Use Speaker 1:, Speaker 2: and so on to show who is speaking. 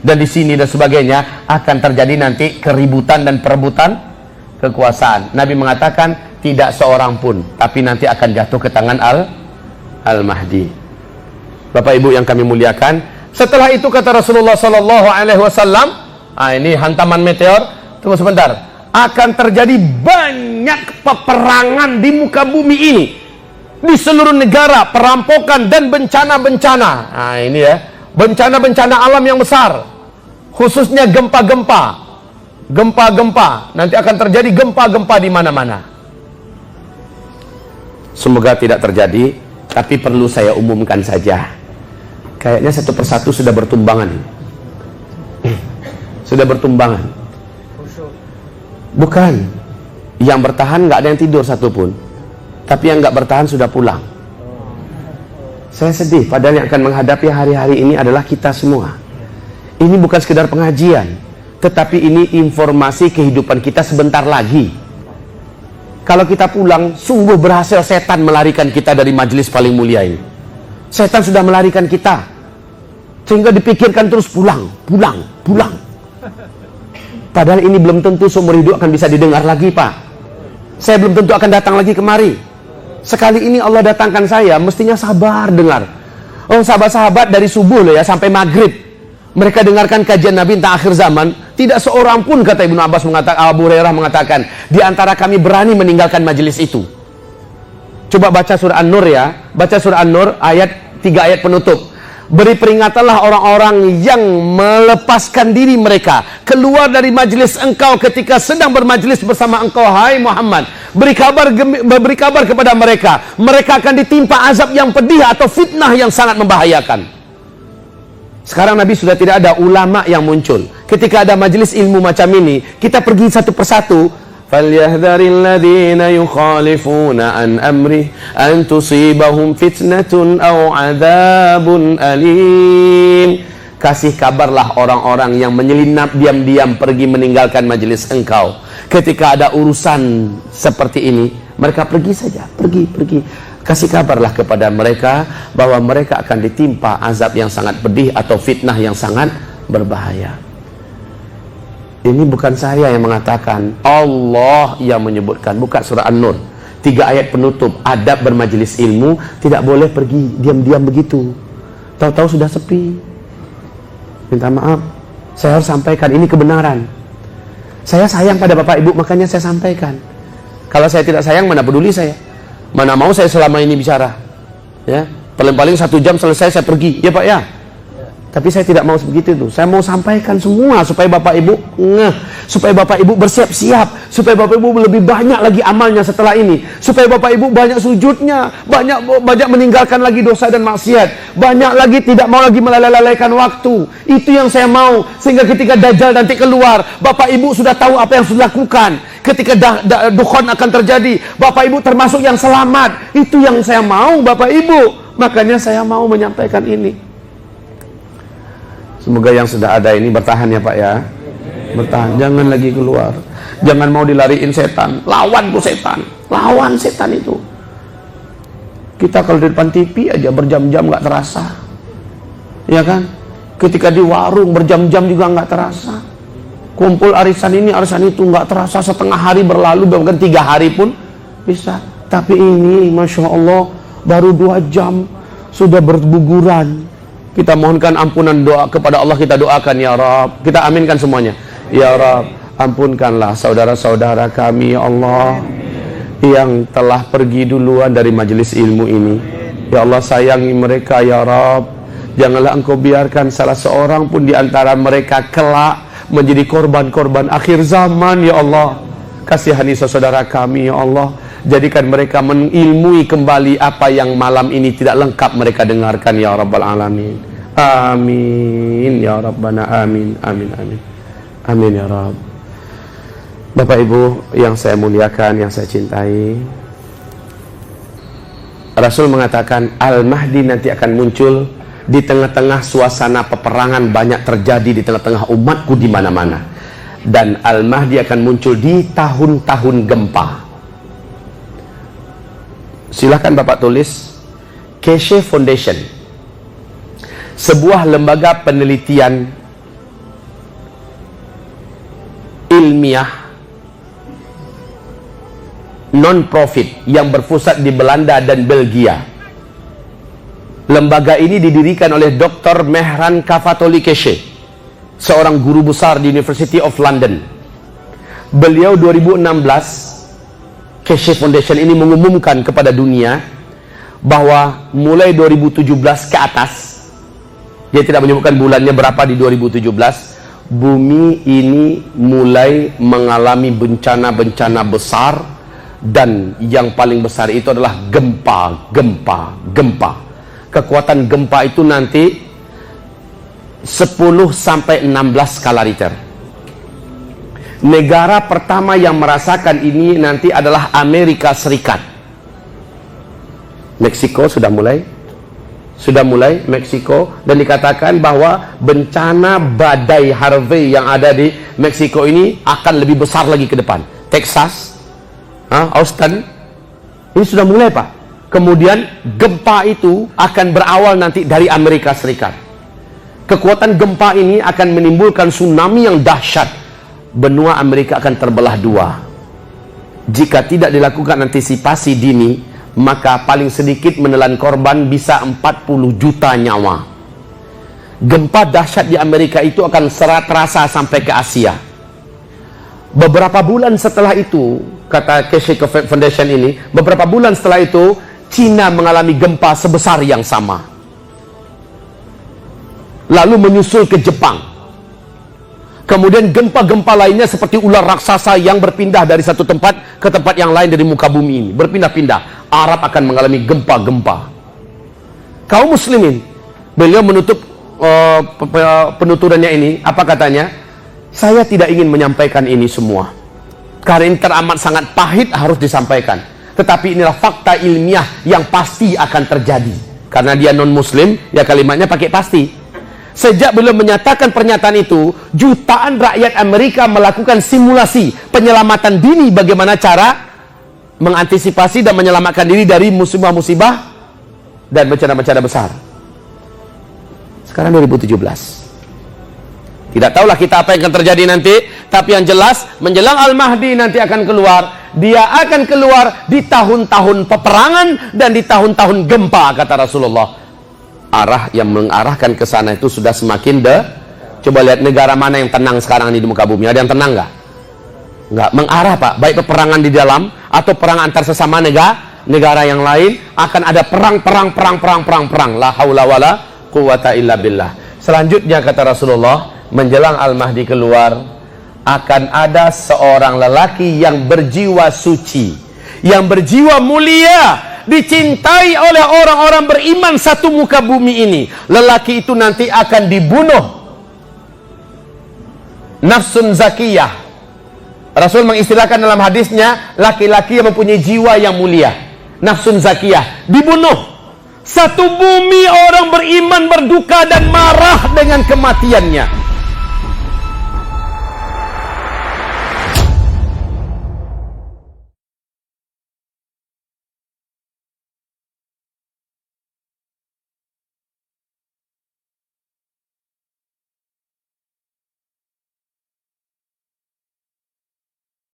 Speaker 1: Dan di sini dan sebagainya akan terjadi nanti keributan dan perebutan kekuasaan. Nabi mengatakan tidak seorang pun, tapi nanti akan jatuh ke tangan Al-Mahdi. Bapak Ibu yang kami muliakan, setelah itu kata Rasulullah sallallahu alaihi wasallam, ini hantaman meteor, tunggu sebentar, akan terjadi banyak peperangan di muka bumi ini. Di seluruh negara, perampokan dan bencana-bencana. Nah, ini ya, bencana-bencana alam yang besar. Khususnya gempa-gempa. Gempa-gempa. Nanti akan terjadi gempa-gempa di mana-mana. Semoga tidak terjadi, tapi perlu saya umumkan saja. Kayaknya satu persatu sudah bertumbangan. Sudah bertumbangan. Bukan. Yang bertahan nggak ada yang tidur satupun. Tapi yang nggak bertahan sudah pulang. Saya sedih, padahal yang akan menghadapi hari-hari ini adalah kita semua. Ini bukan sekedar pengajian, tetapi ini informasi kehidupan kita sebentar lagi. Kalau kita pulang, sungguh berhasil setan melarikan kita dari majelis paling mulia ini. Setan sudah melarikan kita, sehingga dipikirkan terus pulang. Padahal ini belum tentu seumur hidup akan bisa didengar lagi, Pak. Saya belum tentu akan datang lagi kemari. Sekali ini Allah datangkan saya, mestinya sabar dengar. Oh, sahabat-sahabat dari subuh loh ya sampai maghrib, mereka dengarkan kajian Nabi tentang akhir zaman. Tidak seorang pun, kata Ibnu Abbas mengatakan, Abu Hurairah mengatakan, di antara kami berani meninggalkan majelis itu. Coba baca surah An-Nur ya, baca surah An-Nur ayat 3 ayat penutup. Beri peringatanlah orang-orang yang melepaskan diri mereka keluar dari majelis engkau ketika sedang bermajelis bersama engkau, hai Muhammad. Beri kabar kepada mereka, mereka akan ditimpa azab yang pedih atau fitnah yang sangat membahayakan. Sekarang Nabi sudah tidak ada, ulama yang muncul. Ketika ada majelis ilmu macam ini, kita pergi satu persatu. فَلْيَحْذَرِ الَّذِينَ يُخَالِفُونَ عَنْ أَمْرِهِ أَنْ تُصِيبَهُمْ فِتْنَةٌ أَوْ عَذَابٌ أَلِيمٌ. Kasih kabarlah orang-orang yang menyelinap diam-diam pergi meninggalkan majelis engkau. Ketika ada urusan seperti ini, mereka pergi saja, pergi. Kasih kabarlah kepada mereka bahwa mereka akan ditimpa azab yang sangat pedih atau fitnah yang sangat berbahaya. Ini bukan saya yang mengatakan, Allah yang menyebutkan. Buka surah An-Nur 3 ayat penutup. Adab bermajelis ilmu, tidak boleh pergi diam-diam begitu. Tahu-tahu sudah sepi. Minta maaf, saya harus sampaikan ini kebenaran. Saya sayang pada Bapak Ibu, makanya saya sampaikan. Kalau saya tidak sayang, mana peduli saya. Mana mau saya selama ini bicara. Ya, paling-paling 1 jam selesai saya pergi. Ya Pak ya. Tapi saya tidak mau begitu tuh. Saya mau sampaikan semua supaya Bapak Ibu supaya Bapak Ibu bersiap-siap, supaya Bapak Ibu lebih banyak lagi amalnya setelah ini, supaya Bapak Ibu banyak sujudnya, banyak meninggalkan lagi dosa dan maksiat, banyak lagi tidak mau lagi melalaikan waktu. Itu yang saya mau, sehingga ketika Dajjal nanti keluar, Bapak Ibu sudah tahu apa yang sudah lakukan. Ketika dukhon akan terjadi, Bapak Ibu termasuk yang selamat. Itu yang saya mau, Bapak Ibu. Makanya saya mau menyampaikan ini. Semoga yang sudah ada ini bertahan ya Pak ya. Bertahan, jangan lagi keluar. Jangan mau dilariin setan. Lawan tuh setan. Lawan setan itu. Kita kalau di depan TV aja berjam-jam gak terasa. Ya kan? Ketika di warung berjam-jam juga gak terasa. Kumpul arisan ini, arisan itu gak terasa. Setengah hari berlalu, bahkan 3 hari pun bisa. Tapi ini Masya Allah baru 2 jam sudah berguguran. Kita mohonkan ampunan, doa kepada Allah, kita doakan ya Rabb. Kita aminkan semuanya. Ya Rabb, ampunkanlah saudara-saudara kami ya Allah yang telah pergi duluan dari majelis ilmu ini. Ya Allah, sayangi mereka ya Rabb. Janganlah Engkau biarkan salah seorang pun di antara mereka kelak menjadi korban-korban akhir zaman ya Allah. Kasihani saudara kami ya Allah. Jadikan mereka mengilmui kembali apa yang malam ini tidak lengkap mereka dengarkan ya Rabbal Alamin. Amin ya Rabbana, amin, amin, amin. Amin ya Rabb. Bapak Ibu yang saya muliakan, yang saya cintai, Rasul mengatakan Al-Mahdi nanti akan muncul di tengah-tengah suasana peperangan banyak terjadi di tengah-tengah umatku di mana-mana. Dan Al-Mahdi akan muncul di tahun-tahun gempa. Silahkan Bapak tulis Keshe Foundation, sebuah lembaga penelitian ilmiah non-profit yang berpusat di Belanda dan Belgia. Lembaga ini didirikan oleh Dr. Mehran Kafatoli Keshe, seorang guru besar di University of London. Beliau 2016, Keshe Foundation ini mengumumkan kepada dunia bahwa mulai 2017 ke atas, dia tidak menyebutkan bulannya berapa di 2017, bumi ini mulai mengalami bencana-bencana besar. Dan yang paling besar itu adalah gempa. Kekuatan gempa itu nanti 10 sampai 16 skala Richter. Negara pertama yang merasakan ini nanti adalah Amerika Serikat. Meksiko sudah mulai Meksiko, dan dikatakan bahwa bencana badai Harvey yang ada di Meksiko ini akan lebih besar lagi ke depan. Texas, Austin, ini sudah mulai Pak. Kemudian gempa itu akan berawal nanti dari Amerika Serikat. Kekuatan gempa ini akan menimbulkan tsunami yang dahsyat. Benua Amerika akan terbelah dua. Jika tidak dilakukan antisipasi dini, maka paling sedikit menelan korban bisa 40 juta nyawa. Gempa dahsyat di Amerika itu akan terasa sampai ke Asia. Beberapa bulan setelah itu, kata Keshe Foundation ini, beberapa bulan setelah itu Cina mengalami gempa sebesar yang sama, lalu menyusul ke Jepang. Kemudian gempa-gempa lainnya seperti ular raksasa yang berpindah dari satu tempat ke tempat yang lain dari muka bumi ini, berpindah-pindah. Arab akan mengalami gempa-gempa. Kaum muslimin, beliau menutup penuturannya ini, apa katanya? Saya tidak ingin menyampaikan ini semua karena ini teramat sangat pahit harus disampaikan. Tetapi inilah fakta ilmiah yang pasti akan terjadi. Karena dia non-muslim, ya kalimatnya pakai pasti. Sejak beliau menyatakan pernyataan itu, jutaan rakyat Amerika melakukan simulasi penyelamatan dini, bagaimana cara mengantisipasi dan menyelamatkan diri dari musibah-musibah dan bencana-bencana besar. Sekarang 2017. Tidak tahulah kita apa yang akan terjadi nanti, tapi yang jelas menjelang Al-Mahdi nanti akan keluar. Dia akan keluar di tahun-tahun peperangan dan di tahun-tahun gempa, kata Rasulullah. Arah yang mengarahkan ke sana itu sudah semakin Coba lihat negara mana yang tenang sekarang di muka bumi. Ada yang tenang nggak? Nggak mengarah Pak. Baik peperangan di dalam atau perang antar sesama negara yang lain, akan ada perang. La haula wala quwata illa billah. Selanjutnya kata Rasulullah, menjelang Al-Mahdi keluar, akan ada seorang lelaki yang berjiwa suci, yang berjiwa mulia, dicintai oleh orang-orang beriman satu muka bumi ini. Lelaki itu nanti akan dibunuh. Nafsun zakiyah. Rasul mengistilahkan dalam hadisnya, laki-laki yang mempunyai jiwa yang mulia. Nafsun zakiyah. Dibunuh. Satu bumi orang beriman berduka dan marah dengan kematiannya.